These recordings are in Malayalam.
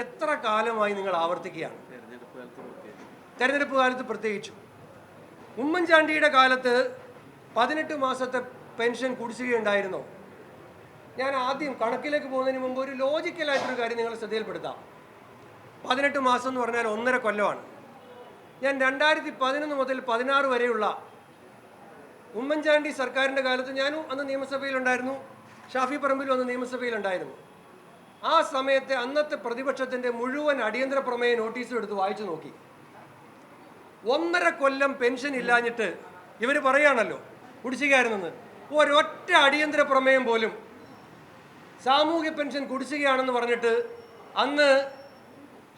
എത്ര കാലമായി നിങ്ങൾ ആവർത്തിക്കുകയാണ്? തെരഞ്ഞെടുപ്പ് കാലത്ത് പ്രത്യേകിച്ചും. ഉമ്മൻചാണ്ടിയുടെ കാലത്ത് 18 മാസത്തെ പെൻഷൻ കുടിശ്ശികയുണ്ടായിരുന്നോ? ഞാൻ ആദ്യം കണക്കിലേക്ക് പോകുന്നതിന് മുമ്പ് ഒരു ലോജിക്കലായിട്ടൊരു കാര്യം നിങ്ങളെ ശ്രദ്ധയിൽപ്പെടുത്താം. 18 മാസം എന്ന് പറഞ്ഞാൽ 1.5 കൊല്ലമാണ്. ഞാൻ 2011 മുതൽ 16 വരെയുള്ള ഉമ്മൻചാണ്ടി സർക്കാരിൻ്റെ കാലത്ത് ഞാനും അന്ന് നിയമസഭയിലുണ്ടായിരുന്നു, ഷാഫി പറമ്പിലും അന്ന് നിയമസഭയിലുണ്ടായിരുന്നു. ആ സമയത്തെ അന്നത്തെ പ്രതിപക്ഷത്തിൻ്റെ മുഴുവൻ അടിയന്തര പ്രമേയ നോട്ടീസും എടുത്ത് വായിച്ചു നോക്കി. 1.5 കൊല്ലം പെൻഷൻ ഇല്ലാഞ്ഞിട്ട് ഇവർ പറയുകയാണല്ലോ കുടിശ്ശികയായിരുന്നെന്ന്. ഒരൊറ്റ അടിയന്തര പ്രമേയം പോലും സാമൂഹ്യ പെൻഷൻ കുടിശ്ശികയാണെന്ന് പറഞ്ഞിട്ട് അന്ന്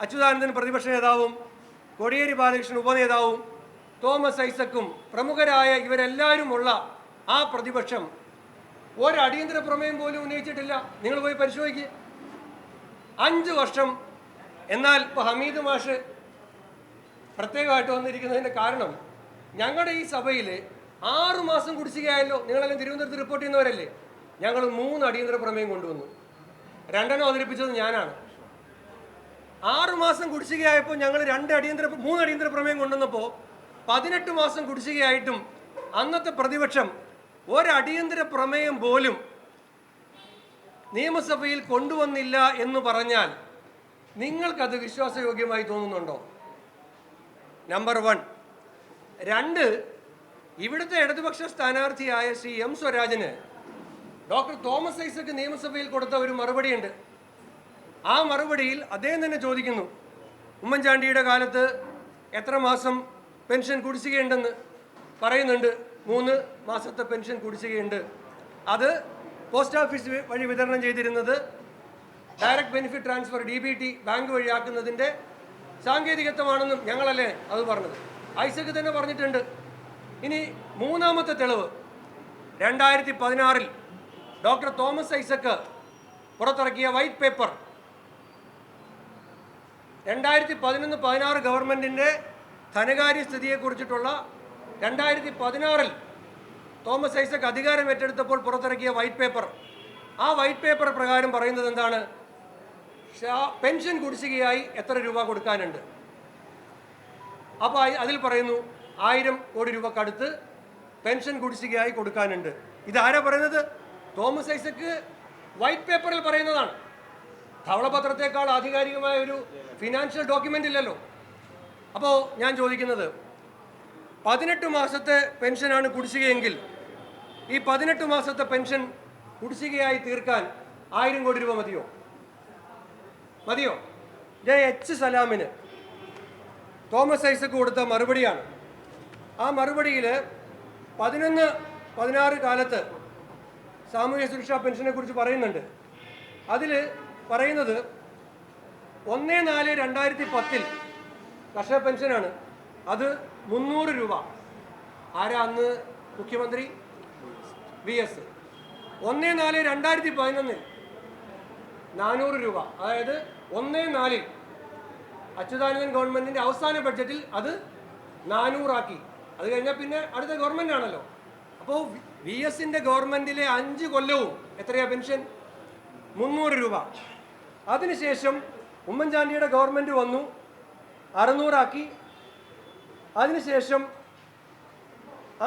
അച്യുതാനന്ദൻ പ്രതിപക്ഷ നേതാവും കോടിയേരി ബാലകൃഷ്ണൻ ഉപനേതാവും തോമസ് ഐസക്കും പ്രമുഖരായ ഇവരെല്ലാവരുമുള്ള ആ പ്രതിപക്ഷം ഒരടിയന്തര പ്രമേയം പോലും ഉന്നയിച്ചിട്ടില്ല. നിങ്ങൾ പോയി പരിശോധിക്കുക. 5 വർഷം. എന്നാൽ ഇപ്പോൾ ഹമീദ് മാഷ് പ്രത്യേകമായിട്ട് വന്നിരിക്കുന്നതിൻ്റെ കാരണം ഞങ്ങളുടെ ഈ സഭയിൽ 6 മാസം കുടിശ്ശികയായല്ലോ. നിങ്ങളെല്ലാം തിരുവനന്തപുരത്ത് റിപ്പോർട്ട് ചെയ്യുന്നവരല്ലേ? ഞങ്ങൾ 3 അടിയന്തര പ്രമേയം കൊണ്ടുവന്നു. 2 അവതരിപ്പിച്ചത് ഞാനാണ്. 6 മാസം കുടിശ്ശികയായപ്പോൾ ഞങ്ങൾ 3 അടിയന്തര പ്രമേയം കൊണ്ടുവന്നപ്പോൾ 18 മാസം കുടിശ്ശികയായിട്ടും അന്നത്തെ പ്രതിപക്ഷം ഒരടിയന്തര പ്രമേയം പോലും നിയമസഭയിൽ കൊണ്ടുവന്നില്ല എന്ന് പറഞ്ഞാൽ നിങ്ങൾക്കത് വിശ്വാസയോഗ്യമായി തോന്നുന്നുണ്ടോ? നമ്പർ 1. 2, ഇവിടുത്തെ ഇടതുപക്ഷ സ്ഥാനാർത്ഥിയായ ശ്രീ എം സ്വരാജിന് ഡോക്ടർ തോമസ് ഐസക് നിയമസഭയിൽ കൊടുത്ത ഒരു മറുപടിയുണ്ട്. ആ മറുപടിയിൽ അദ്ദേഹം തന്നെ ചോദിക്കുന്നു, ഉമ്മൻചാണ്ടിയുടെ കാലത്ത് എത്ര മാസം പെൻഷൻ കുടിശ്ശികയുണ്ടെന്ന് പറയുന്നുണ്ട്. 3 മാസത്തെ പെൻഷൻ കുടിശ്ശികയുണ്ട്. അത് പോസ്റ്റ് ഓഫീസ് വഴി വിതരണം ചെയ്തിരുന്നത് direct benefit transfer DBT bank വഴിയാക്കുന്നതിൻ്റെ സാങ്കേതികത്വമാണെന്നും ഞങ്ങളല്ലേ അത് പറഞ്ഞത്. ഐസക് തന്നെ പറഞ്ഞിട്ടുണ്ട്. ഇനി 3ാമത്തെ തെളിവ് 2016 ഡോക്ടർ തോമസ് ഐസക് പുറത്തിറക്കിയ വൈറ്റ് പേപ്പർ. 2011-16 ഗവൺമെൻറ്റിൻ്റെ ധനകാര്യ സ്ഥിതിയെക്കുറിച്ചിട്ടുള്ള 2016 തോമസ് ഐസക് അധികാരം ഏറ്റെടുത്തപ്പോൾ പുറത്തിറക്കിയ വൈറ്റ് പേപ്പർ. ആ വൈറ്റ് പേപ്പർ പ്രകാരം പറയുന്നത് എന്താണ്? പെൻഷൻ കുടിശ്ശികയായി എത്ര രൂപ കൊടുക്കാനുണ്ട്. അപ്പോൾ അതിൽ പറയുന്നു 1000 കോടി രൂപക്കടുത്ത് പെൻഷൻ കുടിശ്ശികയായി കൊടുക്കാനുണ്ട്. ഇതാരാ പറയുന്നത്? തോമസ് ഐസക് വൈറ്റ് പേപ്പറിൽ പറയുന്നതാണ്. ധവളപത്രത്തേക്കാൾ ആധികാരികമായ ഒരു ഫിനാൻഷ്യൽ ഡോക്യുമെൻ്റ് ഇല്ലല്ലോ. അപ്പോൾ ഞാൻ ചോദിക്കുന്നത്, 18 മാസത്തെ പെൻഷനാണ് കുടിശ്ശികയെങ്കിൽ ഈ 18 മാസത്തെ പെൻഷൻ കുടിശ്ശികയായി തീർക്കാൻ 1000 കോടി രൂപ മതിയോ? H സലാമിന് തോമസ് ഐസക് കൊടുത്ത മറുപടിയാണ്. ആ മറുപടിയിൽ 11-16 കാലത്ത് സാമൂഹ്യ സുരക്ഷാ പെൻഷനെ കുറിച്ച് പറയുന്നുണ്ട്. അതിൽ പറയുന്നത് 1/4/2010 കർഷക പെൻഷനാണ്. അത് 300 രൂപ. ആരാ അന്ന് മുഖ്യമന്ത്രി? VS. 1/4/2011 400 രൂപ. അതായത് 1/4 അച്യുതാനന്ദൻ ഗവൺമെൻറ്റിൻ്റെ അവസാന ബഡ്ജറ്റിൽ അത് 400 ആക്കി. അത് കഴിഞ്ഞാൽ പിന്നെ അടുത്ത ഗവൺമെൻറ് ആണല്ലോ. അപ്പോൾ VSൻ്റെ ഗവൺമെൻറ്റിലെ 5 കൊല്ലവും എത്രയാ പെൻഷൻ? 300 രൂപ. അതിനുശേഷം ഉമ്മൻചാണ്ടിയുടെ ഗവൺമെൻറ് വന്നു, 600 ആക്കി. അതിനുശേഷം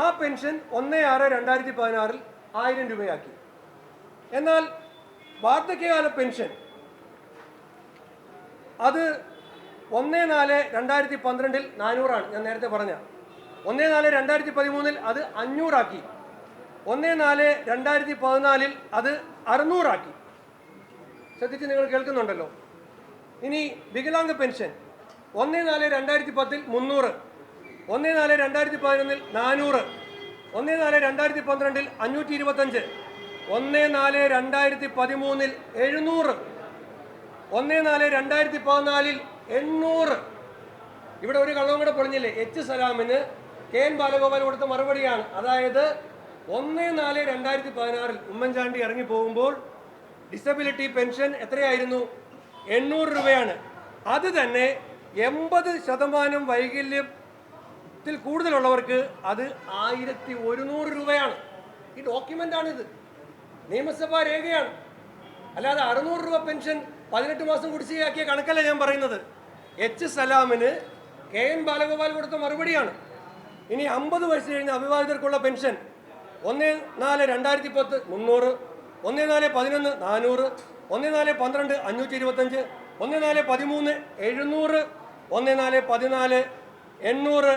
ആ പെൻഷൻ 1/6/2016 1000 രൂപയാക്കി. എന്നാൽ വാർദ്ധക്യകാല പെൻഷൻ അത് 1/4/2012 400 ഞാൻ നേരത്തെ പറഞ്ഞ. 1/4/2013 അത് 500 ആക്കി. 1/4/2014 അത് 600 ആക്കി. ശ്രദ്ധിച്ച് നിങ്ങൾ കേൾക്കുന്നുണ്ടല്ലോ. ഇനി വികലാംഗ പെൻഷൻ 1/4/2010 300, 1/4/2011 400, 1/4/2012 525, 1/4/2013 700, 1/4/2014 800. ഇവിടെ ഒരു കള്ളവും കൂടെ പൊളിഞ്ഞില്ലേ? H സലാമിന് KN ബാലഗോപാൽ കൊടുത്ത മറുപടിയാണ്. അതായത് 1/4/2016 ഉമ്മൻചാണ്ടി ഇറങ്ങി പോകുമ്പോൾ ഡിസബിലിറ്റി പെൻഷൻ എത്രയായിരുന്നു? 800 രൂപയാണ്. അത് തന്നെ 80% വൈകല്യത്തിൽ കൂടുതലുള്ളവർക്ക് അത് 1100 രൂപയാണ്. ഈ ഡോക്യുമെൻ്റാണിത്, നിയമസഭാ രേഖയാണ്. അല്ലാതെ 600 രൂപ പെൻഷൻ 18 മാസം കുടിശ്ശികയാക്കിയ കണക്കല്ല ഞാൻ പറയുന്നത്. എച്ച് സലാമിന് KN ബാലഗോപാൽ കൊടുത്ത മറുപടിയാണ്. ഇനി 50 വയസ്സ് കഴിഞ്ഞ അവിവാഹിതർക്കുള്ള പെൻഷൻ 1/4/2010 300, 1/4/11 400, 1/4/12 525, 1/4/13 700, 1/4/14 800,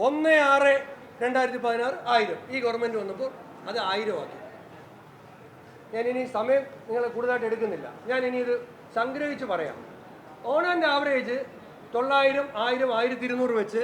1/6/2016 1000. ഈ ഗവൺമെൻറ് വന്നപ്പോൾ അത് 1000 ആക്കി. ഞാനിനി സമയം നിങ്ങളെ കൂടുതലായിട്ട് എടുക്കുന്നില്ല. ഞാനിനി ഇത് സംഗ്രഹിച്ച് പറയാം. ഓൺ ആൻഡ് ആവറേജ് 900, 1000, 1200 വെച്ച്